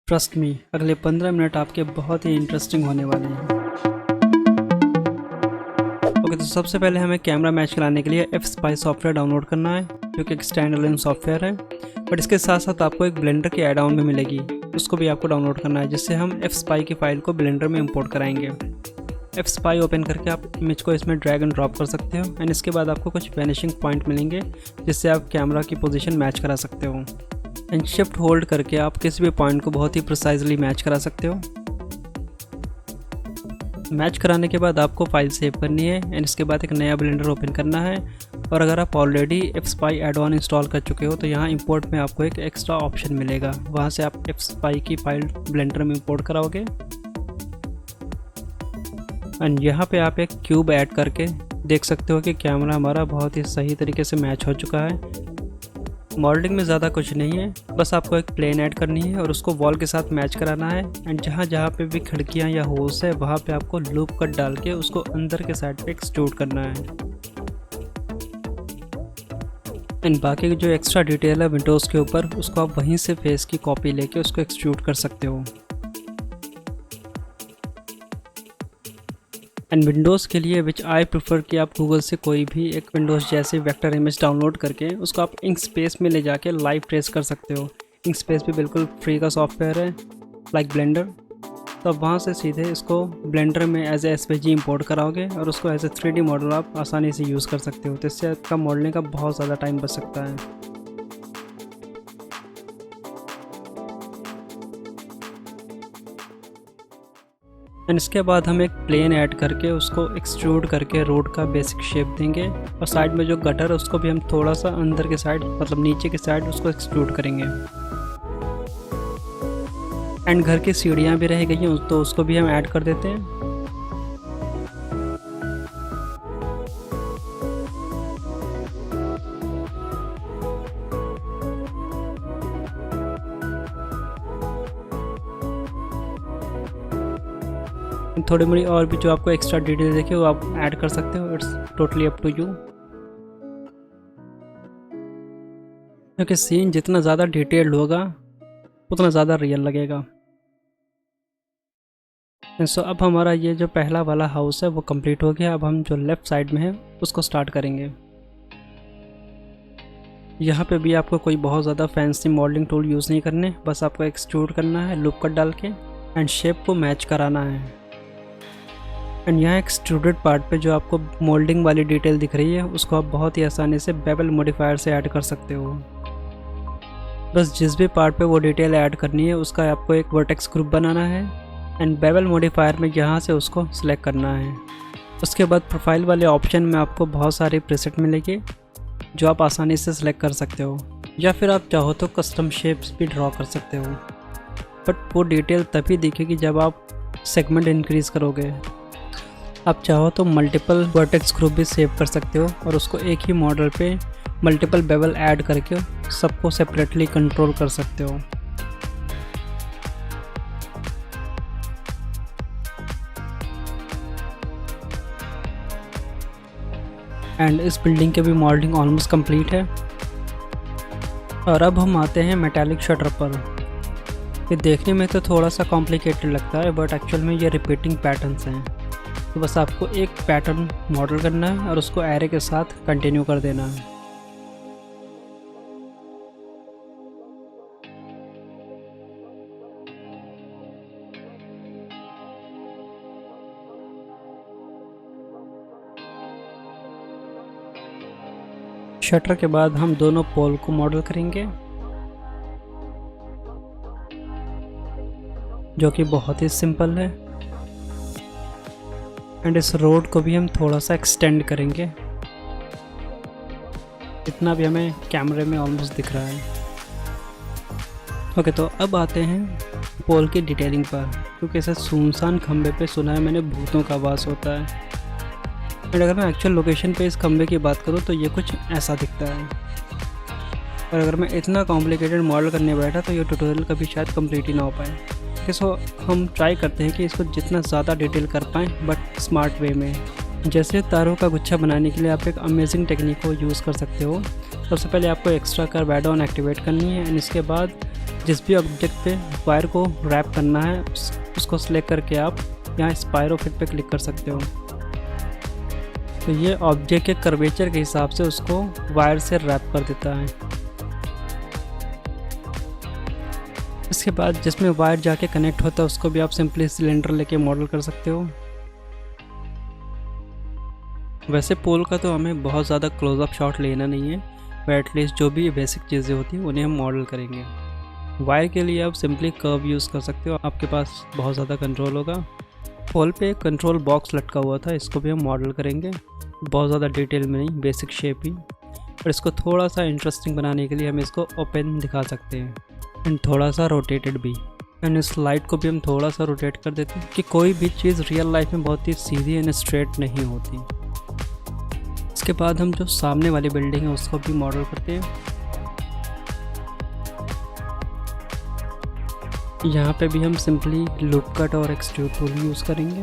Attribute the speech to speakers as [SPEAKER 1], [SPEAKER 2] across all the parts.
[SPEAKER 1] Trust me, अगले 15 minute आपके बहुत ही इंटरेस्टिंग होने वाले हैं। ओके, तो सबसे पहले हमें कैमरा मैच कराने के लिए F-Spy सॉफ्टवेयर डाउनलोड करना है, जो कि एक स्टैंड अलोन सॉफ्टवेयर है। बट इसके साथ साथ आपको एक ब्लेंडर की एड ऑन भी मिलेगी, उसको भी आपको डाउनलोड करना है, जिससे हम F-Spy की फ़ाइल को ब्लेंडर में इंपोर्ट कराएंगे। F-Spy ओपन करके आप इमेज को इसमें ड्रैग एंड ड्रॉप कर सकते हो, एंड इसके बाद आपको कुछ वैनिशिंग पॉइंट मिलेंगे, जिससे आप कैमरा की पोजीशन मैच करा सकते हो। एंड शिफ्ट होल्ड करके आप किसी भी पॉइंट को बहुत ही प्रिसाइजली मैच करा सकते हो। मैच कराने के बाद आपको फाइल सेव करनी है, एंड इसके बाद एक नया ब्लेंडर ओपन करना है। और अगर आप already F-Spy add on install कर चुके हो तो यहाँ इंपोर्ट में आपको एक एक्स्ट्रा ऑप्शन मिलेगा, वहाँ से आप F-Spy की फाइल ब्लेंडर में इंपोर्ट कराओगे। एंड यहाँ पे आप एक क्यूब ऐड करके देख सकते हो कि कैमरा हमारा बहुत ही सही तरीके से मैच हो चुका है। मॉडलिंग में ज़्यादा कुछ नहीं है, बस आपको एक प्लेन ऐड करनी है और उसको वॉल के साथ मैच कराना है। एंड जहाँ जहाँ पे भी खिड़कियाँ या होल्स है वहाँ पे आपको लूप कट डाल के उसको अंदर के साइड पे एक्सट्रूड करना है। एंड बाकी जो एक्स्ट्रा डिटेल है विंडोज़ के ऊपर, उसको आप वहीं से फेस की कॉपी लेके उसको एक्सट्रूड कर सकते हो। एंड विंडोज़ के लिए विच आई प्रेफर कि आप गूगल से कोई भी एक विंडोज़ जैसे वेक्टर इमेज डाउनलोड करके उसको आप इंक स्पेस में ले जाके लाइव ट्रेस कर सकते हो। इंक स्पेस भी बिल्कुल फ्री का सॉफ्टवेयर है, लाइक ब्लेंडर। तो आप वहाँ से सीधे इसको ब्लेंडर में एज ए SVG इंपोर्ट कराओगे और उसको एज ए 3D मॉडल आप आसानी से यूज़ कर सकते हो। तो इससे आपका मॉडलिंग का बहुत ज़्यादा टाइम बच सकता है। एंड इसके बाद हम एक प्लेन ऐड करके उसको एक्सट्रूड करके रोड का बेसिक शेप देंगे, और साइड में जो गटर है उसको भी हम थोड़ा सा अंदर के साइड, मतलब नीचे के साइड, उसको एक्सट्रूड करेंगे। एंड घर की सीढ़ियाँ भी रह गई हैं तो उसको भी हम ऐड कर देते हैं। थोड़ी मोड़ी और भी जो आपको एक्स्ट्रा डिटेल देखिए वो आप ऐड कर सकते हो, it's totally up to you. क्योंकि सीन जितना ज़्यादा डिटेल्ड होगा उतना ज़्यादा रियल लगेगा। सो अब हमारा ये जो पहला वाला हाउस है वो कंप्लीट हो गया। अब हम जो लेफ़्ट साइड में है उसको स्टार्ट करेंगे। यहाँ पे भी आपको कोई बहुत ज़्यादा फैंसी मॉडलिंग टूल यूज़ नहीं करने, बस आपको एक्सट्रूड करना है लूप कट डाल के, एंड शेप को मैच कराना है। एंड यहाँ एक्सट्रूडेड पार्ट पे जो आपको मोल्डिंग वाली डिटेल दिख रही है उसको आप बहुत ही आसानी से बेवल मॉडिफायर से ऐड कर सकते हो। बस जिस भी पार्ट पे वो डिटेल ऐड करनी है उसका आपको एक वर्टेक्स ग्रुप बनाना है, एंड बेवल मॉडिफायर में यहाँ से उसको सिलेक्ट करना है। उसके बाद प्रोफाइल वाले ऑप्शन में आपको बहुत सारे प्रीसेट मिलेंगे जो आप आसानी से सिलेक्ट कर सकते हो, या फिर आप चाहो तो कस्टम शेप्स भी ड्रॉ कर सकते हो। बट वो डिटेल तभी दिखेगी जब आप सेगमेंट इंक्रीज़ करोगे। आप चाहो तो मल्टीपल वर्टेक्स ग्रुप भी सेव कर सकते हो और उसको एक ही मॉडल पे मल्टीपल बेवल ऐड करके सबको सेपरेटली कंट्रोल कर सकते हो। एंड इस बिल्डिंग के भी मॉडलिंग ऑलमोस्ट कंप्लीट है। और अब हम आते हैं मेटालिक शटर पर। ये देखने में तो थोड़ा सा कॉम्प्लिकेटेड लगता है, बट एक्चुअल में ये रिपीटिंग पैटर्न्स हैं। तो बस आपको एक पैटर्न मॉडल करना है और उसको एरे के साथ कंटिन्यू कर देना है। शटर के बाद हम दोनों पोल को मॉडल करेंगे, जो कि बहुत ही सिंपल है। एंड इस रोड को भी हम थोड़ा सा एक्सटेंड करेंगे, इतना भी हमें कैमरे में ऑलमोस्ट दिख रहा है। ओके, तो अब आते हैं पोल की डिटेलिंग पर, क्योंकि ऐसे सुनसान खंबे पे सुना है मैंने भूतों का वास होता है। एंड अगर मैं एक्चुअल लोकेशन पे इस खंबे की बात करूँ तो ये कुछ ऐसा दिखता है। और अगर मैं इतना कॉम्प्लिकेटेड मॉडल करने बैठा तो ये ट्यूटोरियल कभी शायद कंप्लीट ही ना हो पाए। सो हम ट्राई करते हैं कि इसको जितना ज़्यादा डिटेल कर पाएँ, बट स्मार्ट वे में। जैसे तारों का गुच्छा बनाने के लिए आप एक अमेजिंग टेक्निक को यूज़ कर सकते हो। सबसे पहले आपको extra curve add on activate करनी है, एंड इसके बाद जिस भी ऑब्जेक्ट पे वायर को रैप करना है उसको सिलेक्ट करके आप यहाँ स्पायरो फिट पे क्लिक कर सकते हो। तो ये ऑब्जेक्ट के कर्वेचर के हिसाब से उसको वायर से रैप कर देता है। इसके बाद जिसमें वायर जाके कनेक्ट होता है उसको भी आप सिंपली सिलेंडर लेके मॉडल कर सकते हो। वैसे पोल का तो हमें बहुत ज़्यादा क्लोजअप शॉट लेना नहीं है, पर एटलीस्ट जो भी बेसिक चीज़ें होती हैं उन्हें हम मॉडल करेंगे। वायर के लिए आप सिंपली कर्व यूज़ कर सकते हो, आपके पास बहुत ज़्यादा कंट्रोल होगा। पोल पे एक कंट्रोल बॉक्स लटका हुआ था, इसको भी हम मॉडल करेंगे, बहुत ज़्यादा डिटेल में नहीं, बेसिक शेप ही। और इसको थोड़ा सा इंटरेस्टिंग बनाने के लिए हम इसको ओपन दिखा सकते हैं एंड थोड़ा सा रोटेटेड भी। एंड इस लाइट को भी हम थोड़ा सा रोटेट कर देते हैं कि कोई भी चीज़ रियल लाइफ में बहुत ही सीधी एंड स्ट्रेट नहीं होती। इसके बाद हम जो सामने वाली बिल्डिंग है उसको भी मॉडल करते हैं। यहाँ पे भी हम सिंपली लूप कट और एक्सट्रूड टूल यूज़ करेंगे।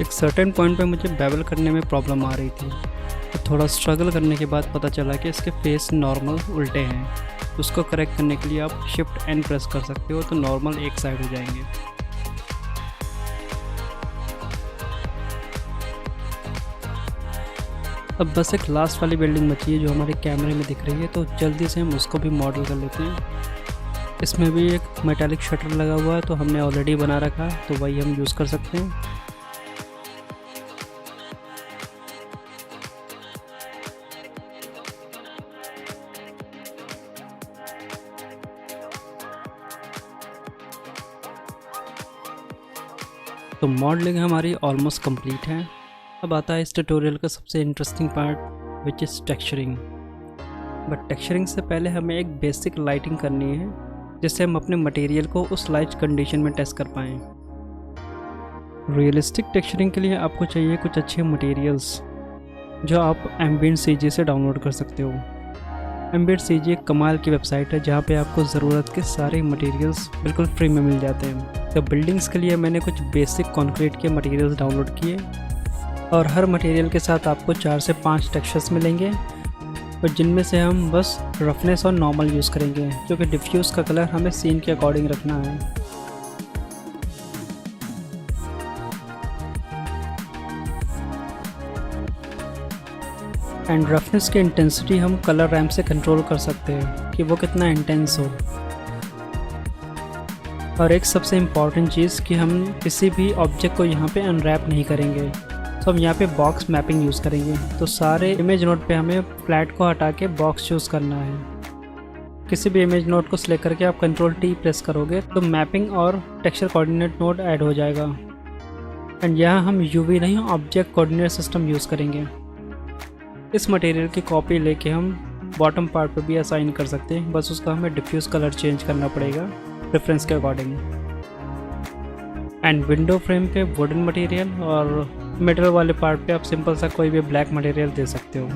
[SPEAKER 1] एक सर्टेन पॉइंट पे मुझे बेवल करने में प्रॉब्लम आ रही थी, तो थोड़ा स्ट्रगल करने के बाद पता चला कि इसके फेस नॉर्मल उल्टे हैं। उसको करेक्ट करने के लिए आप शिफ्ट एन प्रेस कर सकते हो, तो नॉर्मल एक साइड हो जाएंगे। अब बस एक लास्ट वाली बिल्डिंग बची है जो हमारे कैमरे में दिख रही है, तो जल्दी से हम उसको भी मॉडल कर लेते हैं। इसमें भी एक मेटालिक शटर लगा हुआ है, तो हमने ऑलरेडी बना रखा है, तो वही हम यूज़ कर सकते हैं। तो मॉडलिंग हमारी ऑलमोस्ट कंप्लीट है। अब आता है इस ट्यूटोरियल का सबसे interesting part, which is texturing. But texturing से पहले हमें एक बेसिक लाइटिंग करनी है, जिससे हम अपने मटेरियल को उस लाइट कंडीशन में टेस्ट कर पाएँ। रियलिस्टिक टेक्सचरिंग के लिए आपको चाहिए कुछ अच्छे मटेरियल्स जो आप एम्बिएंट सीजी से डाउनलोड कर सकते हो। एम्बिएंट सीजी एक कमाल की वेबसाइट है जहाँ पे आपको ज़रूरत के सारे मटेरियल्स बिल्कुल फ्री में मिल जाते हैं। तो बिल्डिंग्स के लिए मैंने कुछ बेसिक कंक्रीट के मटेरियल्स डाउनलोड किए, और हर मटेरियल के साथ आपको 4 से 5 टेक्सचर्स मिलेंगे, और जिनमें से हम बस रफनेस और नॉर्मल यूज़ करेंगे, क्योंकि डिफ्यूज़ का कलर हमें सीन के अकॉर्डिंग रखना है। एंड रफनेस की इंटेंसिटी हम कलर रैम्प से कंट्रोल कर सकते हैं कि वो कितना इंटेंस हो। और एक सबसे इम्पॉर्टेंट चीज़ कि हम किसी भी ऑब्जेक्ट को यहाँ पे अनरैप नहीं करेंगे, तो हम यहाँ पे बॉक्स मैपिंग यूज़ करेंगे। तो सारे इमेज नोड पे हमें फ्लैट को हटा के बॉक्स चूज़ करना है। किसी भी इमेज नोड को सिलेक्ट करके आप कंट्रोल टी प्रेस करोगे तो मैपिंग और टेक्सचर कोऑर्डिनेट नोड ऐड हो जाएगा। एंड यहाँ हम यूवी नहीं ऑब्जेक्ट कोऑर्डिनेट सिस्टम यूज़ करेंगे। इस मटेरियल की कॉपी लेके हम बॉटम पार्ट पे भी असाइन कर सकते हैं, बस उसका हमें डिफ्यूज़ कलर चेंज करना पड़ेगा प्रेफरेंस के अकॉर्डिंग। एंड विंडो फ्रेम पे वुडन मटेरियल और मेटल वाले पार्ट पे आप सिंपल सा कोई भी ब्लैक मटेरियल दे सकते हो।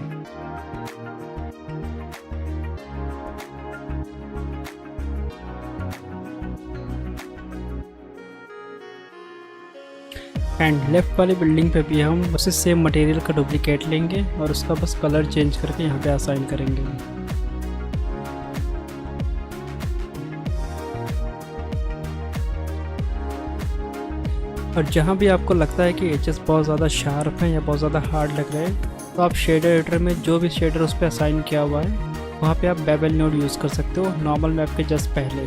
[SPEAKER 1] एंड लेफ्ट वाली बिल्डिंग पे भी हम उसी सेम मटेरियल का डुप्लीकेट लेंगे और उसका बस कलर चेंज करके यहाँ पे असाइन करेंगे। और जहाँ भी आपको लगता है कि एजेस बहुत ज़्यादा शार्प हैं या बहुत ज़्यादा हार्ड लग रहे हैं, तो आप शेडर एडिटर में जो भी शेडर उस पर असाइन किया हुआ है वहाँ पे आप बेवल नोड यूज़ कर सकते हो नॉर्मल मैप के जस्ट पहले।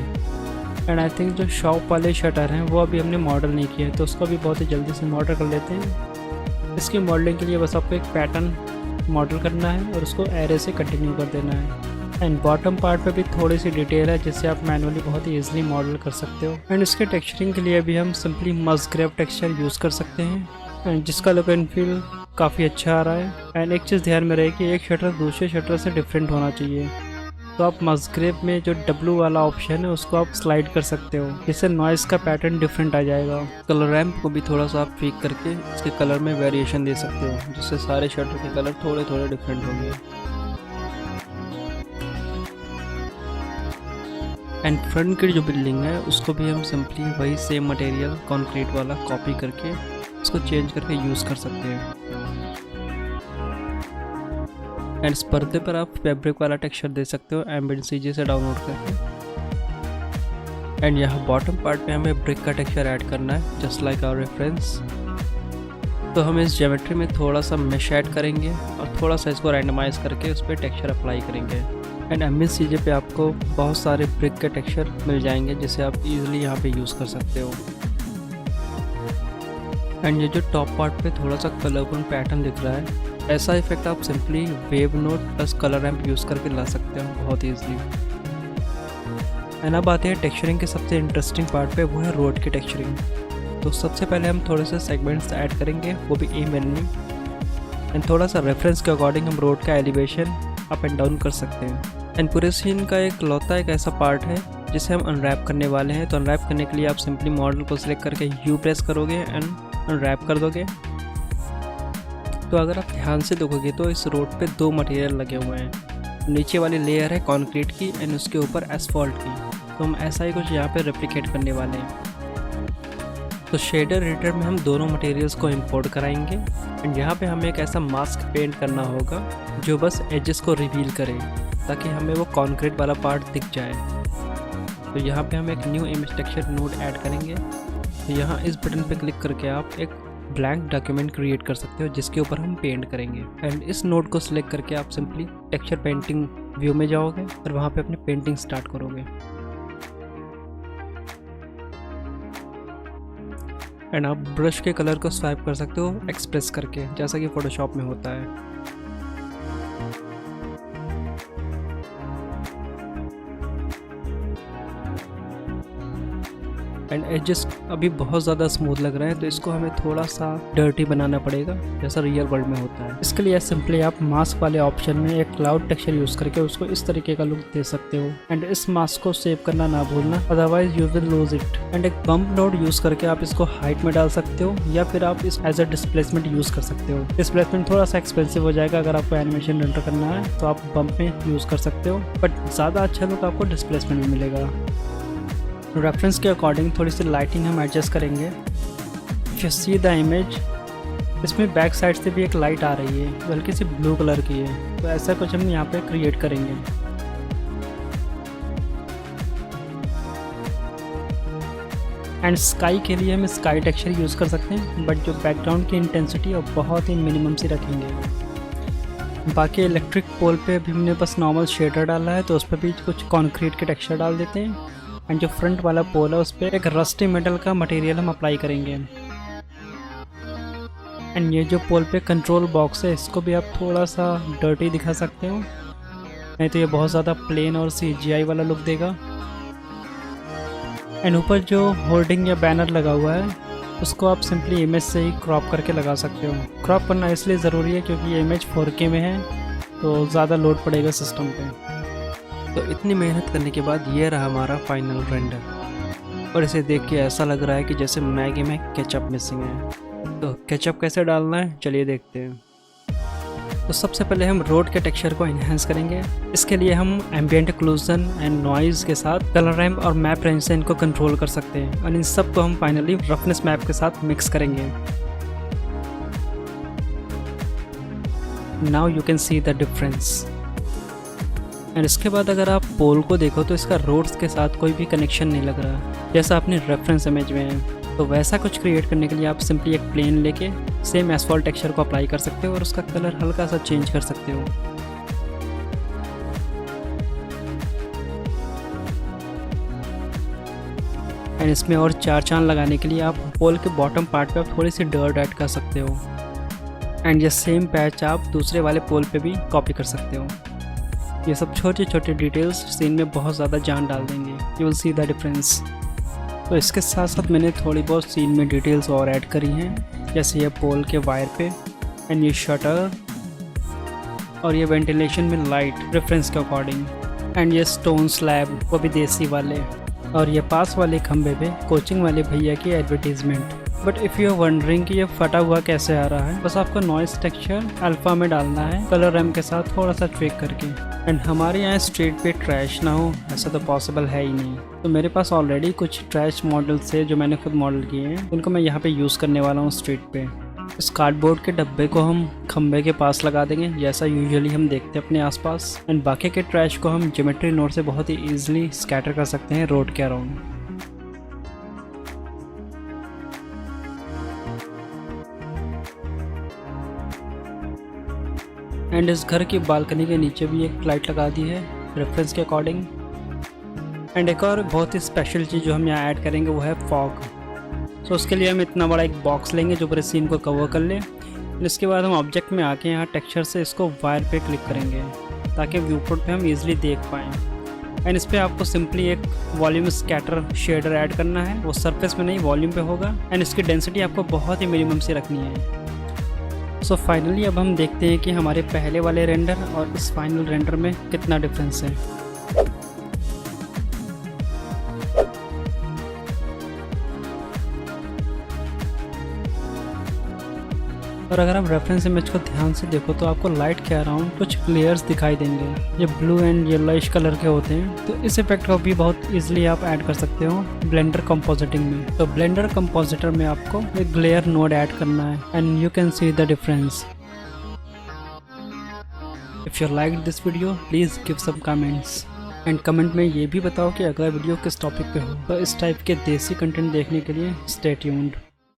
[SPEAKER 1] एंड आई थिंक जो शॉप वाले शटर हैं वो अभी हमने मॉडल नहीं किया है, तो उसको भी बहुत ही जल्दी से मॉडल कर लेते हैं। इसकी मॉडलिंग के लिए बस आपको एक पैटर्न मॉडल करना है और उसको एरे से कंटिन्यू कर देना है। एंड बॉटम पार्ट पे भी थोड़ी सी डिटेल है जिससे आप मैनुअली बहुत ही ईजिली मॉडल कर सकते हो। एंड इसके टेक्सचरिंग के लिए भी हम सिंपली मस्ग्रेव टेक्सचर यूज़ कर सकते हैं, एंड जिसका लुक एंड फील काफ़ी अच्छा आ रहा है। एंड एक चीज़ ध्यान में रहे कि एक शटर दूसरे शटर से डिफरेंट होना चाहिए, तो आप मस्ग्रेव में जो W वाला ऑप्शन है उसको आप स्लाइड कर सकते हो, जिससे नॉइस का पैटर्न डिफरेंट आ जाएगा। कलर रैम्प को भी थोड़ा सा आप ट्विक करके इसके कलर में वेरिएशन दे सकते हो, जिससे सारे शटर के कलर थोड़े थोड़े डिफरेंट होंगे। एंड फ्रंट की जो बिल्डिंग है उसको भी हम सिंपली वही सेम मटेरियल कंक्रीट वाला कॉपी करके उसको चेंज करके यूज़ कर सकते हैं। एंड इस पर्दे पर आप फैब्रिक वाला टेक्सचर दे सकते हो एम्बिएंट सीजी से डाउनलोड करके। एंड यहाँ बॉटम पार्ट पे हमें ब्रिक का टेक्सचर ऐड करना है जस्ट लाइक आवर रेफरेंस। तो हम इस ज्योमेट्री में थोड़ा सा मेश ऐड करेंगे और थोड़ा सा इसको रैंडमाइज करके उस पर टेक्सचर अप्लाई करेंगे। एंड एम्बिएंट सीजी पे आपको बहुत सारे ब्रिक के टेक्सचर मिल जाएंगे जिसे आप इजीली यहाँ पे यूज़ कर सकते हो। एंड ये जो टॉप पार्ट पे थोड़ा सा कलरफुल पैटर्न दिख रहा है, ऐसा इफेक्ट आप simply wave note plus colour ramp use करके ला सकते हो बहुत ईजिली। एंड अब आते हैं टेक्सचरिंग के सबसे इंटरेस्टिंग पार्ट पे, वो है रोड की टेक्सचरिंग। तो सबसे पहले हम थोड़े से सेगमेंट्स ऐड करेंगे, वो भी इवनली। एंड थोड़ा सा रेफरेंस के अकॉर्डिंग हम रोड का एलिवेशन अप एंड डाउन कर सकते हैं। एंड पूरे सीन का एक लौता एक ऐसा पार्ट है जिसे हम अनरैप करने वाले हैं। तो अनरैप करने के लिए आप सिंपली मॉडल को सिलेक्ट करके यू प्रेस करोगे एंड अनरैप कर दोगे। तो अगर आप ध्यान से देखोगे तो इस रोड पे दो मटेरियल लगे हुए हैं। नीचे वाली लेयर है कंक्रीट की एंड उसके ऊपर एसफॉल्ट की। तो हम ऐसा ही कुछ यहाँ पे रेप्लिकेट करने वाले हैं। तो शेडर एडिटर में हम दोनों मटेरियल्स को इंपोर्ट कराएंगे एंड यहाँ पे हमें एक ऐसा मास्क पेंट करना होगा जो बस एजेस को रिवील करे ताकि हमें वो कंक्रीट वाला पार्ट दिख जाए। तो यहाँ पे हम एक new image texture node add करेंगे। तो यहाँ इस बटन पे क्लिक करके आप एक ब्लैंक डॉक्यूमेंट क्रिएट कर सकते हो जिसके ऊपर हम पेंट करेंगे। एंड इस नोड को सिलेक्ट करके आप सिंपली टेक्सचर पेंटिंग व्यू में जाओगे और वहाँ पे अपनी पेंटिंग स्टार्ट करोगे। एंड आप ब्रश के कलर को स्वाइप कर सकते हो एक्सप्रेस करके, जैसा कि फोटोशॉप में होता है। एंड एजेस अभी बहुत ज़्यादा स्मूथ लग रहा है, तो इसको हमें थोड़ा सा डर्टी बनाना पड़ेगा जैसा रियल वर्ल्ड में होता है। इसके लिए सिंपली आप मास्क वाले ऑप्शन में एक क्लाउड टेक्सचर यूज़ करके उसको इस तरीके का लुक दे सकते हो। एंड इस मास्क को सेव करना ना भूलना, otherwise you will lose it. And एक बम्प नोड यूज़ करके आप इसको हाइट में डाल सकते हो या फिर आप इस एज अ डिस्प्लेसमेंट यूज़ कर सकते हो। डिस्प्लेसमेंट थोड़ा सा एक्सपेंसिव हो जाएगा, अगर आपको एनिमेशन रेंडर करना है तो आप बम्प में यूज़ कर सकते हो, बट ज़्यादा अच्छा लुक आपको डिस्प्लेसमेंट में मिलेगा। रेफरेंस के अकॉर्डिंग थोड़ी सी लाइटिंग हम एडजस्ट करेंगे। If you see the image, इसमें बैक साइड से भी एक लाइट आ रही है, हल्की सी ब्लू कलर की है। तो ऐसा कुछ हम यहाँ पे क्रिएट करेंगे। एंड स्काई के लिए हम स्काई टेक्सचर यूज़ कर सकते हैं, बट जो बैकग्राउंड की इंटेंसिटी है बहुत ही मिनिमम सी रखेंगे। बाकी इलेक्ट्रिक पोल पे भी हमने बस नॉर्मल शेडर डाला है, तो उस पर भी कुछ कॉन्क्रीट के टेक्सचर डाल देते हैं। एंड जो फ्रंट वाला पोल है उस पर एक रस्टी मेटल का मटेरियल हम अप्लाई करेंगे। एंड ये जो पोल पे कंट्रोल बॉक्स है, इसको भी आप थोड़ा सा डर्टी दिखा सकते हो, नहीं तो ये बहुत ज़्यादा प्लेन और CGI वाला लुक देगा। एंड ऊपर जो होर्डिंग या बैनर लगा हुआ है उसको आप सिंपली इमेज से ही क्रॉप करके लगा सकते हो। क्रॉप करना इसलिए ज़रूरी है क्योंकि ये इमेज 4K में है, तो ज़्यादा लोड पड़ेगा सिस्टम पे। तो इतनी मेहनत करने के बाद ये रहा हमारा फाइनल रेंडर, और इसे देख के ऐसा लग रहा है कि जैसे मैगी में केचप मिसिंग है। तो केचप कैसे डालना है चलिए देखते हैं। तो सबसे पहले हम रोड के टेक्सचर को इन्हेंस करेंगे। इसके लिए हम एम्बिएंट ओक्लूजन एंड नॉइज़ के साथ कलर रैम्प और मैप रेंज से इनको कंट्रोल कर सकते हैं, और इन सब को हम फाइनली रफनेस मैप के साथ मिक्स करेंगे। Now you can see the difference. And इसके बाद अगर आप पोल को देखो तो इसका रोड्स के साथ कोई भी कनेक्शन नहीं लग रहा, जैसा अपनी रेफरेंस इमेज में है। तो वैसा कुछ क्रिएट करने के लिए आप सिंपली एक प्लेन लेके सेम एसफॉल्ट टेक्सचर को अप्लाई कर सकते हो और उसका कलर हल्का सा चेंज कर सकते हो। एंड इसमें और चार चांद लगाने के लिए आप पोल के बॉटम पार्ट पे आप थोड़ी सी डर्ट ऐड कर सकते हो। एंड ये सेम पैच आप दूसरे वाले पोल पे भी कॉपी कर सकते हो। ये सब छोटे छोटे डिटेल्स सीन में बहुत ज़्यादा जान डाल देंगे, you will see the difference. तो इसके साथ साथ मैंने थोड़ी बहुत सीन में डिटेल्स और ऐड करी हैं, जैसे ये पोल के वायर पे एंड ये शटर और ये वेंटिलेशन में लाइट रेफरेंस के अकॉर्डिंग, एंड ये स्टोन स्लैब वो भी देसी वाले, और ये पास वाले खंबे पे कोचिंग वाले भैया की advertisement. But if you are wondering कि ये फटा हुआ कैसे आ रहा है, बस आपको नॉइस टेक्सचर अल्फा में डालना है कलर रैम के साथ थोड़ा सा ट्विक करके। एंड हमारे यहाँ स्ट्रीट पे ट्रैश ना हो ऐसा तो पॉसिबल है ही नहीं, तो मेरे पास ऑलरेडी कुछ ट्रैश मॉडल्स है जो मैंने खुद मॉडल किए हैं, उनको मैं यहाँ पे यूज़ करने वाला हूँ स्ट्रीट पे। इस कार्डबोर्ड के डब्बे को हम खंबे के पास लगा देंगे, जैसा यूजुअली हम देखते हैं अपने आसपास। एंड बाकी के ट्रैश को हम ज्योमेट्री नोड से बहुत ही ईजिली स्कैटर कर सकते हैं रोड के अराउंड। एंड इस घर की बालकनी के नीचे भी एक लाइट लगा दी है रेफरेंस के अकॉर्डिंग। एंड एक और बहुत ही स्पेशल चीज़ जो हम यहाँ ऐड करेंगे वो है फॉग। सो उसके लिए हम इतना बड़ा एक बॉक्स लेंगे जो पूरे सीन को कवर कर ले। इसके बाद हम ऑब्जेक्ट में आके यहाँ टेक्सचर से इसको वायर पे क्लिक करेंगे ताकि व्यू पोर्ट पे हम इजीली देख पाएँ। एंड इस पर आपको सिंपली एक वॉल्यूम स्कैटर शेडर ऐड करना है, वो सरफेस में नहीं वॉल्यूम पे होगा। एंड इसकी डेंसिटी आपको बहुत ही मिनिमम से रखनी है। सो फाइनली अब हम देखते हैं कि हमारे पहले वाले रेंडर और इस फाइनल रेंडर में कितना डिफरेंस है। और अगर आप रेफरेंस इमेज को ध्यान से देखो तो आपको लाइट के अराउंड कुछ लेयर्स दिखाई देंगे, ये ब्लू एंड येलोइश कलर के होते हैं। तो इस इफेक्ट को भी बहुत इजीली आप ऐड कर सकते हो ब्लेंडर कंपोजिटिंग में। तो ब्लेंडर कंपोजिटर में आपको एक ग्लेयर नोड ऐड करना है and you can see the difference. If you like this video please give some comments and comment में ये भी बताओ कि अगला वीडियो किस टॉपिक पे हो। तो इस टाइप के देसी कंटेंट देखने के लिए स्टे ट्यून्ड।